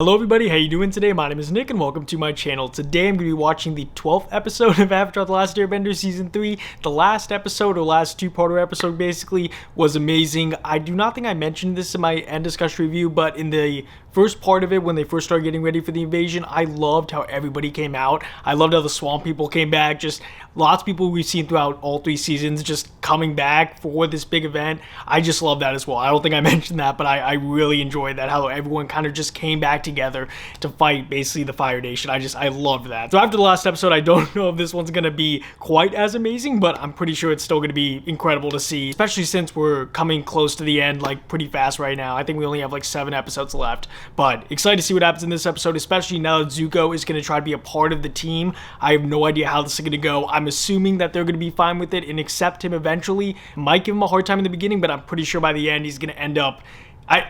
Hello everybody, how you doing today? My name is Nick and welcome to my channel. Today I'm going to be watching the 12th episode of Avatar The Last Airbender Season 3. The last episode, or last two-parter episode basically, was amazing. I do not think I mentioned this in my end discussion review, but in the first part of it, when they first started getting ready for the invasion, I loved how everybody came out. I loved how the swamp people came back, just lots of people we've seen throughout all three seasons just coming back for this big event. I just love that as well. I don't think I mentioned that, but I really enjoyed that, how everyone kind of just came back together to fight basically the Fire Nation. I loved that. So after the last episode, I don't know if this one's gonna be quite as amazing, but I'm pretty sure it's still gonna be incredible to see, especially since we're coming close to the end like pretty fast right now. I think we only have like 7 episodes left, but excited to see what happens in this episode, especially now that Zuko is gonna try to be a part of the team. I have no idea how this is gonna go. I'm assuming that they're gonna be fine with it and accept him eventually. Might give him a hard time in the beginning, but I'm pretty sure by the end he's gonna end up,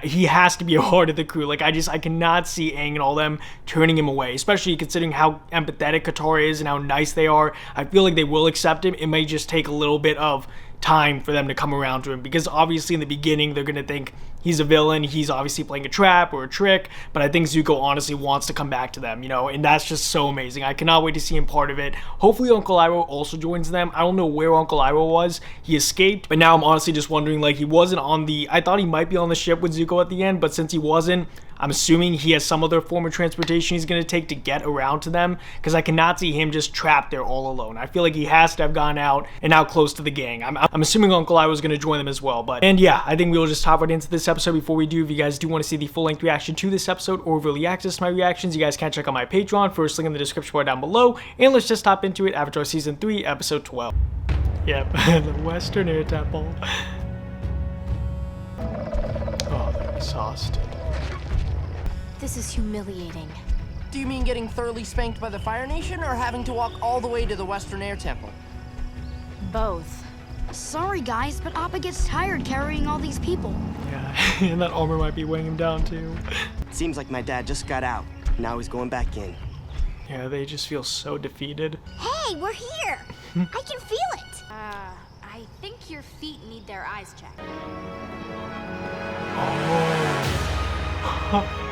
he has to be a part of the crew. Like, I cannot see Aang and all them turning him away, especially considering how empathetic Katara is and how nice they are. I feel like they will accept him. It may just take a little bit of time for them to come around to him, because obviously in the beginning they're gonna think he's a villain, he's obviously playing a trap or a trick, but I think Zuko honestly wants to come back to them, you know, and that's just so amazing. I cannot wait to see him part of it. Hopefully Uncle Iroh also joins them. I don't know where Uncle Iroh was. He escaped, but now I'm honestly just wondering, like, he wasn't on the, I thought he might be on the ship with Zuko at the end, but since he wasn't, I'm assuming he has some other form of transportation he's going to take to get around to them, because I cannot see him just trapped there all alone. I feel like he has to have gone out and now close to the gang. I'm assuming Uncle Iroh is going to join them as well. And yeah, I think we'll just hop right into this episode. Before we do, if you guys do want to see the full-length reaction to this episode or really access my reactions, you guys can check out my Patreon. First link in the description bar down below. And let's just hop into it. Avatar Season 3, Episode 12. Yep, the Western Air Temple. Oh, they're exhausted. This is humiliating. Do you mean getting thoroughly spanked by the Fire Nation, or having to walk all the way to the Western Air Temple? Both. Sorry guys, but Appa gets tired carrying all these people. Yeah, and that armor might be weighing him down too. Seems like my dad just got out. Now he's going back in. Yeah, they just feel so defeated. Hey, we're here! I can feel it! I think your feet need their eyes checked. Oh.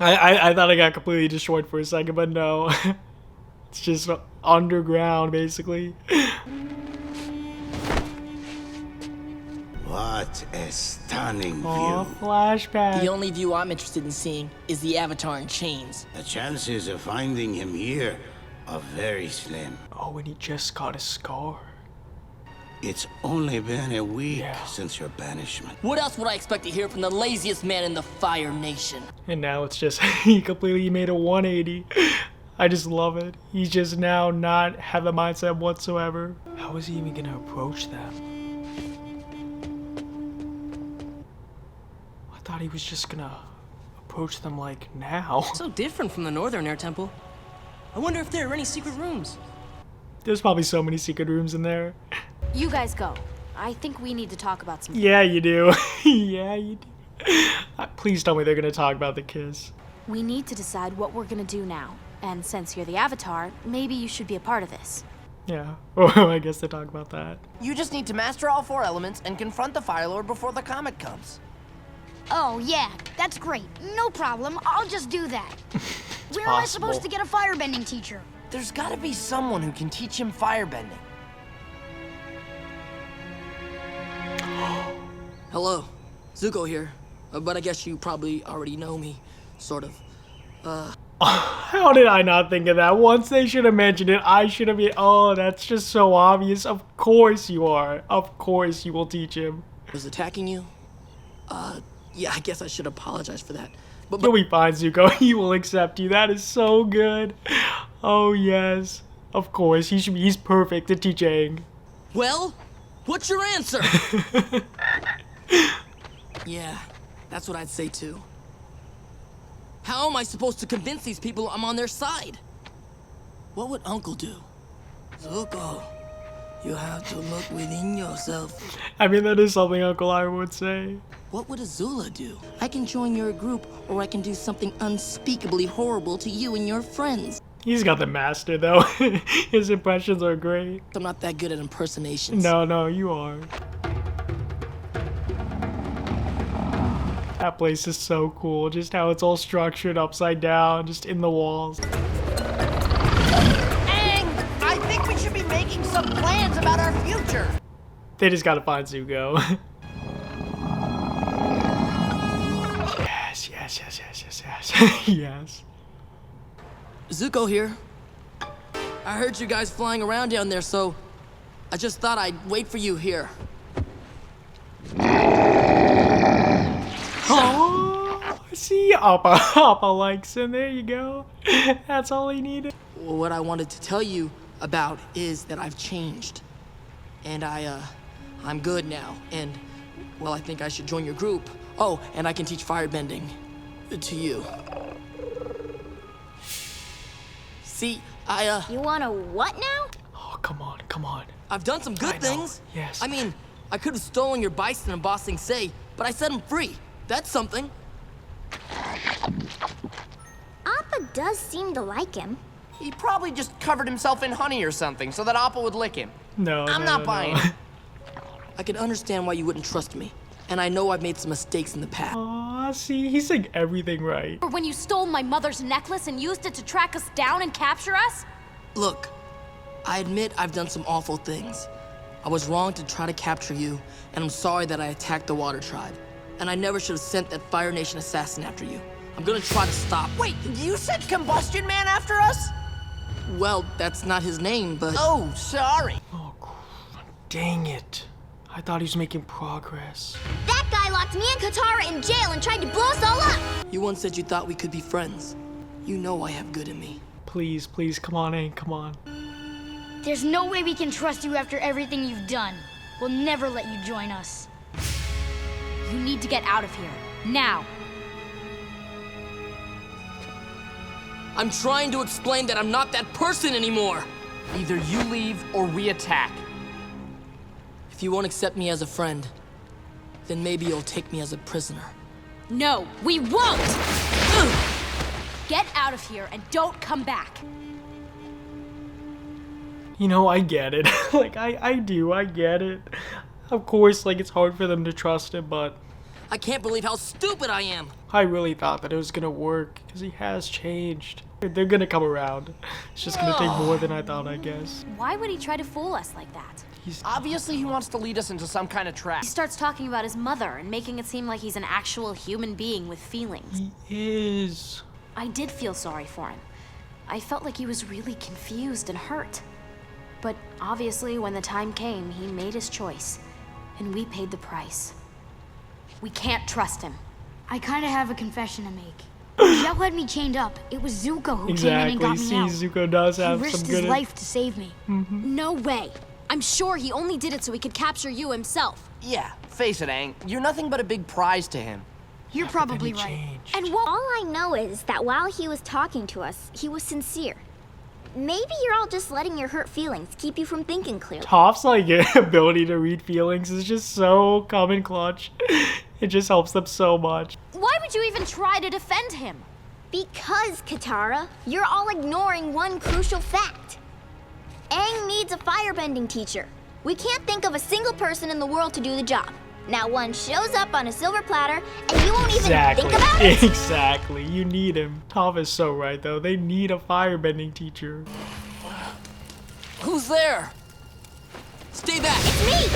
I thought I got completely destroyed for a second, but no. It's just underground, basically. What a stunning Oh, view. flashback. The only view I'm interested in seeing is the Avatar in chains. The chances of finding him here are very slim. Oh, and he just got a scar. It's only been a week Yeah. since your banishment. What else would I expect to hear from the laziest man in the Fire Nation? And now it's just, he completely made a 180. I just love it. He's just now not have the mindset whatsoever. How is he even gonna approach them? I thought he was just gonna approach them like now. So different from the Northern Air Temple. I wonder if there are any secret rooms. There's probably so many secret rooms in there. You guys go. I think we need to talk about some. Yeah, you do. Yeah, you do. Please tell me they're gonna talk about the kiss. We need to decide what we're gonna do now. And since you're the Avatar, maybe you should be a part of this. Yeah. Oh, I guess they talk about that. You just need to master all 4 elements and confront the Fire Lord before the comet comes. Oh yeah, that's great. No problem, I'll just do that. Where am I supposed to get a firebending teacher? There's gotta be someone who can teach him firebending. Hello, Zuko here. But I guess you probably already know me, sort of. How did I not think of that? Once they should have mentioned it, I should have been. Oh, that's just so obvious. Of course you are. Of course you will teach him. Was attacking you? Yeah, I guess I should apologize for that. But You'll be fine, Zuko. He will accept you. That is so good. Oh, yes. Of course. He's perfect to teach Aang. well, what's your answer? Yeah, that's what I'd say too. How am I supposed to convince these people I'm on their side? What would Uncle do? Zuko, you have to look within yourself. I mean, that is something Uncle Iroh would say. What would Azula do? I can join your group, or I can do something unspeakably horrible to you and your friends. He's got the master, though. His impressions are great. I'm not that good at impersonations. No, you are. That place is so cool. Just how it's all structured upside down, just in the walls. Aang, I think we should be making some plans about our future. They just gotta find Zuko. Yes, yes, yes, yes, yes, yes. Yes. Zuko here. I heard you guys flying around down there, so I just thought I'd wait for you here. Oh, see, Appa likes him. There you go. That's all he needed. What I wanted to tell you about is that I've changed. And I'm good now. And, well, I think I should join your group. Oh, and I can teach firebending to you. See, You wanna what now? Oh, come on, come on. I've done some good things. Yes. I mean, I could have stolen your bison and Ba Sing Se, but I set him free. That's something. Appa does seem to like him. He probably just covered himself in honey or something so that Appa would lick him. No, I'm no, not no. buying. I can understand why you wouldn't trust me. And I know I've made some mistakes in the past. Aw, see, he's saying everything right. Or when you stole my mother's necklace and used it to track us down and capture us? Look, I admit I've done some awful things. I was wrong to try to capture you, and I'm sorry that I attacked the Water Tribe. And I never should have sent that Fire Nation assassin after you. I'm gonna try to stop. Wait, you sent Combustion Man after us? Well, that's not his name, but... Oh, sorry. Oh, dang it. I thought he was making progress. That guy locked me and Katara in jail and tried to blow us all up. You once said you thought we could be friends. You know I have good in me. Please, please, come on, Aang, come on. There's no way we can trust you after everything you've done. We'll never let you join us. You need to get out of here. Now. I'm trying to explain that I'm not that person anymore. Either you leave or we attack. If you won't accept me as a friend, then maybe you'll take me as a prisoner. No, we won't! Get out of here and don't come back. You know, I get it. Like, I do, I get it. Of course, like, it's hard for them to trust him, but I can't believe how stupid I am. I really thought that it was gonna work, because he has changed. They're gonna come around. It's just gonna take more than I thought, I guess. Why would he try to fool us like that? Obviously, he wants to lead us into some kind of trap. He starts talking about his mother and making it seem like he's an actual human being with feelings. He is. I did feel sorry for him. I felt like he was really confused and hurt. But obviously, when the time came, he made his choice. And we paid the price. We can't trust him. I kind of have a confession to make. Zhao had me chained up. It was Zuko who came in and got me See, out. Zuko does have He risked some his good... life to save me. No way. I'm sure he only did it so he could capture you himself. Yeah, face it, Aang. You're nothing but a big prize to him. You're probably right. changed. And what? All I know is that while he was talking to us, he was sincere. Maybe you're all just letting your hurt feelings keep you from thinking clearly. Toph's like ability to read feelings is just so calm and clutch. It just helps them so much. Why would you even try to defend him? Because, Katara, you're all ignoring one crucial fact. Aang needs a firebending teacher. We can't think of a single person in the world to do the job. Now one shows up on a silver platter, and you won't even think about it? Exactly. You need him. Toph is so right, though. They need a firebending teacher. Who's there? Stay back. Me!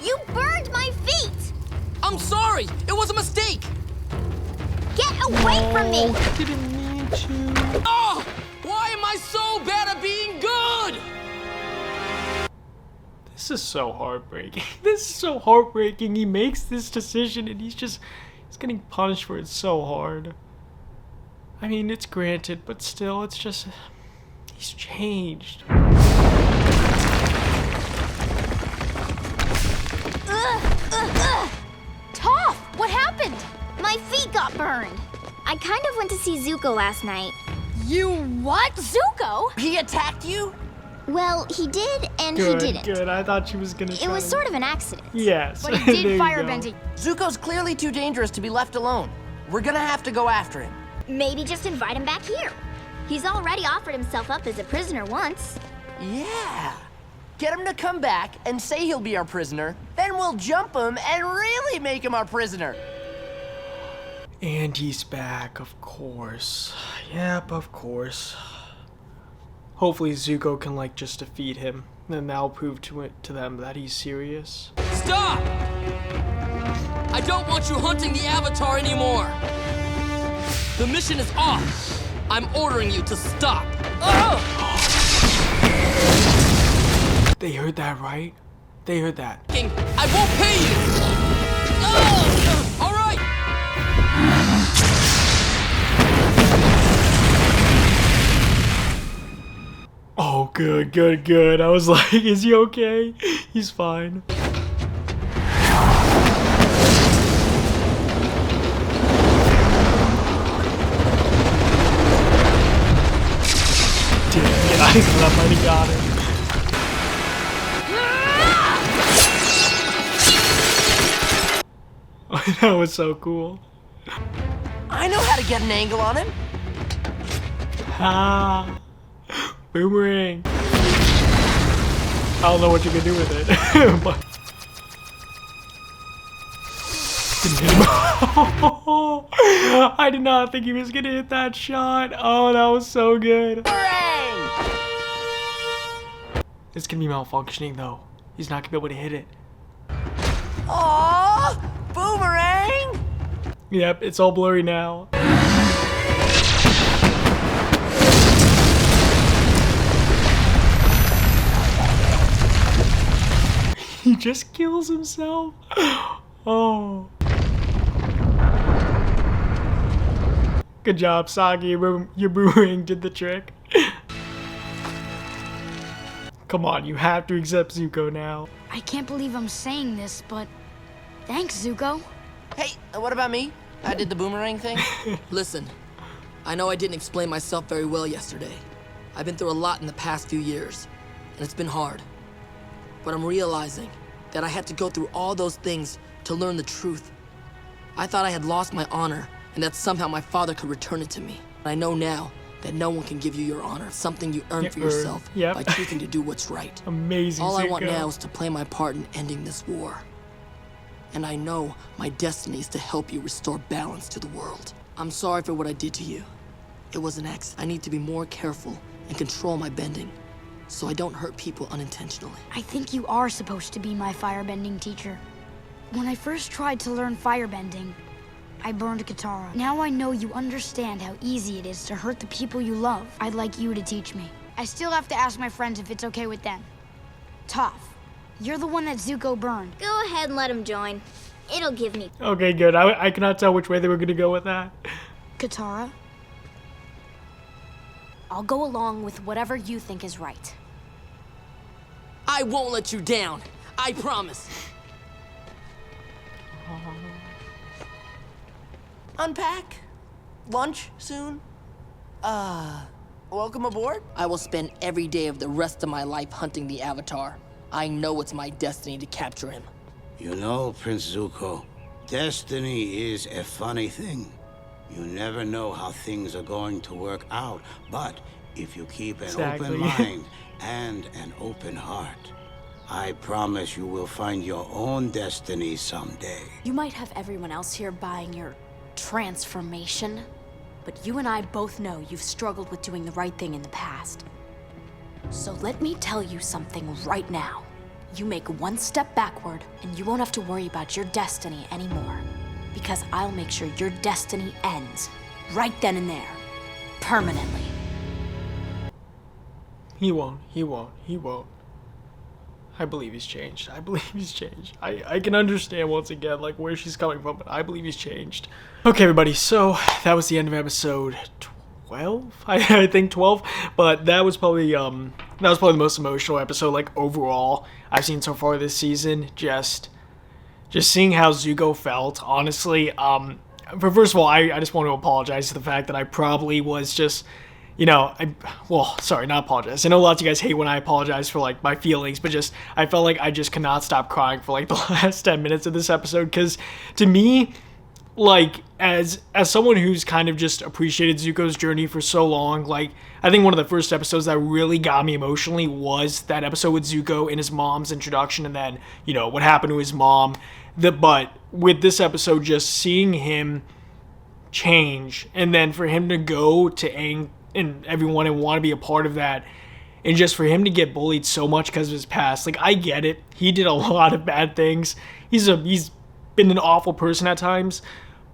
You burned my feet! I'm sorry. It was a mistake. Get away from me! Oh, didn't mean to. Oh, why am I so bad at being good? This is so heartbreaking. This is so heartbreaking. He makes this decision and he's getting punished for it so hard. I mean, it's granted, but still, it's just, he's changed. Toph, what happened? My feet got burned. I kind of went to see Zuko last night. You what? Zuko? He attacked you? Well, he did and Good, he didn't. good. I thought she was gonna It was sort of an accident. Yes. But he There did you go. firebending. Zuko's clearly too dangerous to be left alone. We're gonna have to go after him. Maybe just invite him back here. He's already offered himself up as a prisoner once. Yeah. Get him to come back and say he'll be our prisoner. Then we'll jump him and really make him our prisoner. And he's back, of course. Yep, of course. Hopefully Zuko can, like, just defeat him. And that'll prove to them that he's serious. Stop! I don't want you hunting the Avatar anymore. The mission is off. I'm ordering you to stop. They heard that, right? They heard that. I won't pay you. All right. Oh, good, good, good. I was like, is he okay? He's fine. Damn, get out of here. I might have got him. That was so cool. I know how to get an angle on him. Ah. Boomerang. I don't know what you can do with it, but didn't hit him. I did not think he was gonna hit that shot. Oh, that was so good. Boomerang! It's gonna be malfunctioning though. He's not gonna be able to hit it. Aww! Boomerang! Yep, it's all blurry now. He just kills himself. Oh. Good job, Sagi. Your boomerang did the trick. Come on, you have to accept Zuko now. I can't believe I'm saying this, but thanks, Zuko. Hey, what about me? I did the boomerang thing. Listen, I know I didn't explain myself very well yesterday. I've been through a lot in the past few years, and it's been hard. But I'm realizing that I had to go through all those things to learn the truth. I thought I had lost my honor, and that somehow my father could return it to me. I know now that no one can give you your honor, something you earn for yourself by choosing to do what's right. Amazing, All I Zuko. want now is to play my part in ending this war. And I know my destiny is to help you restore balance to the world. I'm sorry for what I did to you. It was an accident. I need to be more careful and control my bending, so I don't hurt people unintentionally. I think you are supposed to be my firebending teacher. When I first tried to learn firebending, I burned Katara. Now I know you understand how easy it is to hurt the people you love. I'd like you to teach me. I still have to ask my friends if it's okay with them. Toph, you're the one that Zuko burned. Go ahead and let him join. It'll give me. Okay, good. I cannot tell which way they were gonna go with that. Katara? I'll go along with whatever you think is right. I won't let you down. I promise. Unpack? Lunch soon? Welcome aboard? I will spend every day of the rest of my life hunting the Avatar. I know it's my destiny to capture him. You know, Prince Zuko, destiny is a funny thing. You never know how things are going to work out, but if you keep an open mind and an open heart, I promise you will find your own destiny someday. You might have everyone else here buying your transformation, but you and I both know you've struggled with doing the right thing in the past. So let me tell you something right now. You make one step backward, and you won't have to worry about your destiny anymore. Because I'll make sure your destiny ends right then and there. Permanently. He won't. He won't. He won't. I believe he's changed. I believe he's changed. I can understand once again, like, where she's coming from, but I believe he's changed. Okay, everybody, so that was the end of episode 12? I think 12, but that was probably the most emotional episode, like, overall I've seen so far this season. Just seeing how Zuko felt, honestly. First of all, I just want to apologize to the fact that I probably was just, you know, sorry, not apologize. I know lots of you guys hate when I apologize for, like, my feelings, but just, I felt like I just could not stop crying for, like, the last 10 minutes of this episode, because, to me, like, as someone who's kind of just appreciated Zuko's journey for so long, like, I think one of the first episodes that really got me emotionally was that episode with Zuko and his mom's introduction, and then, you know, what happened to his mom. But with this episode, just seeing him change, and then for him to go to Aang and everyone and want to be a part of that, and just for him to get bullied so much because of his past. Like, I get it. He did a lot of bad things. He's been an awful person at times,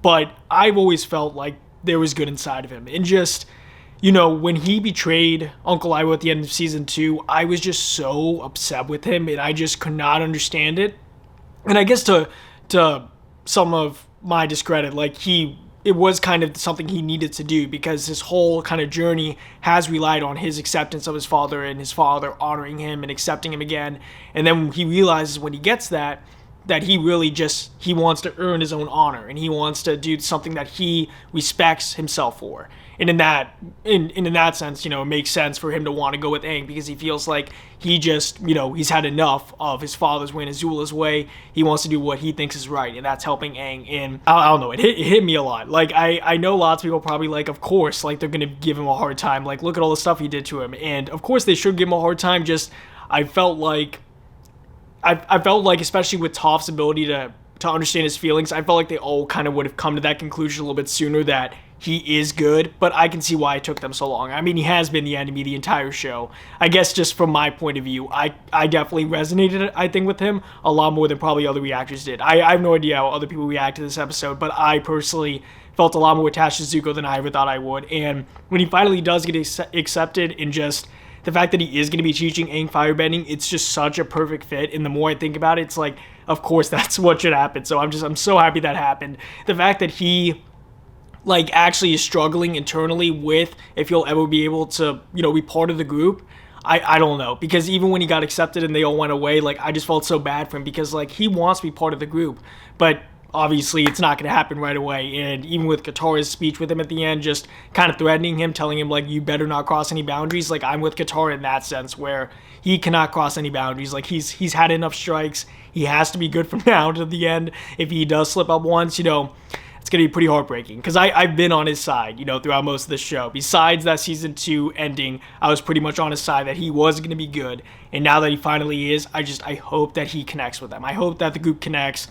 but I've always felt like there was good inside of him. And just, you know, when he betrayed Uncle Iroh at the end of season 2, I was just so upset with him, and I just could not understand it. And I guess to some of my discredit, like, it was kind of something he needed to do, because his whole kind of journey has relied on his acceptance of his father and his father honoring him and accepting him again. And then he realizes when he gets that he really just, he wants to earn his own honor, and he wants to do something that he respects himself for. And in that sense, you know, it makes sense for him to want to go with Aang, because he feels like he just, you know, he's had enough of his father's way and Azula's way. He wants to do what he thinks is right, and that's helping Aang. And I don't know, it hit me a lot. Like, I know lots of people probably, like, of course, like, they're gonna give him a hard time. Like, look at all the stuff he did to him, and of course they should give him a hard time. Just, I felt like, especially with Toph's ability to understand his feelings, I felt like they all kind of would have come to that conclusion a little bit sooner, that he is good, but I can see why it took them so long. I mean, he has been the enemy the entire show. I guess just from my point of view, I definitely resonated, I think, with him a lot more than probably other reactors did. I have no idea how other people react to this episode, but I personally felt a lot more attached to Zuko than I ever thought I would. And when he finally does get accepted, and just the fact that he is going to be teaching Aang firebending, it's just such a perfect fit. And the more I think about it, it's like, of course, that's what should happen. So I'm so happy that happened. The fact that he, like, actually is struggling internally with if he'll ever be able to, you know, be part of the group, I don't know. Because even when he got accepted and they all went away, like, I just felt so bad for him, because, like, he wants to be part of the group, but obviously it's not going to happen right away. And even with Katara's speech with him at the end, just kind of threatening him, telling him, like, you better not cross any boundaries, like, I'm with Katara in that sense, where he cannot cross any boundaries. Like, he's had enough strikes. He has to be good from now to the end. If he does slip up once, you know, it's going to be pretty heartbreaking, because I've been on his side, you know, throughout most of the show. Besides that season 2 ending, I was pretty much on his side that he was going to be good. And now that he finally is, I hope that he connects with them. I hope that the group connects.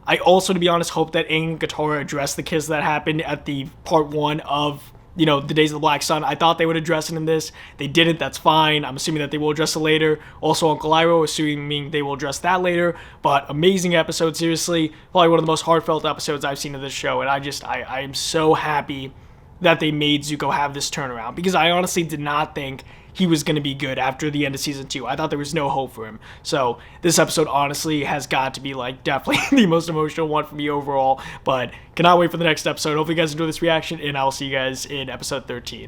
I also, to be honest, hope that Aang and Katara address the kiss that happened at the part 1 of, you know, the Days of the Black Sun. I thought they would address it in this. They didn't. That's fine. I'm assuming that they will address it later. Also, Uncle Iroh, assuming they will address that later. But amazing episode, seriously. Probably one of the most heartfelt episodes I've seen of this show. And I am so happy that they made Zuko have this turnaround, because I honestly did not think he was going to be good after the end of season 2. I thought there was no hope for him. So this episode honestly has got to be, like, definitely the most emotional one for me overall. But cannot wait for the next episode. Hopefully you guys enjoy this reaction, and I'll see you guys in episode 13.